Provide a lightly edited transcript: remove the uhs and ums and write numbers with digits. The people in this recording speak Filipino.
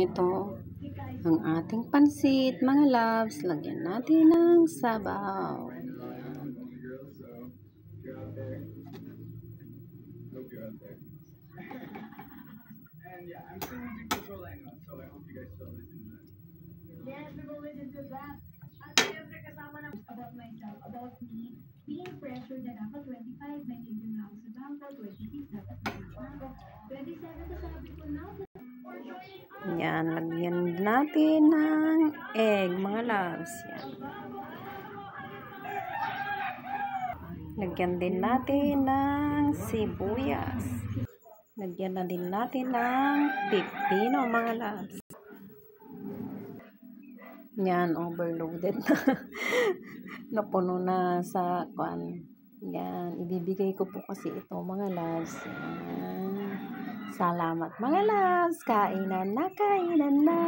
Ito ang ating pansit, mga loves. Lagyan natin ng sabaw. Yes, we will listen to that. At siyempre kasama na about myself, about me, being pressured na dapat 25, may medyo na ako sa bangko, 26, dapat na ako, 27 na sabi ko na, for joining us. Yan, lagyan natin ng egg, mga loves. Yan. Lagyan din natin ng sibuyas. Lagyan na din natin ng pipino, mga loves. Yan, overloaded na. Napuno na sa kwan. Yan, ibibigay ko po kasi ito, mga loves. Yan. Salamat, mga loves. Kainan na, kainan na.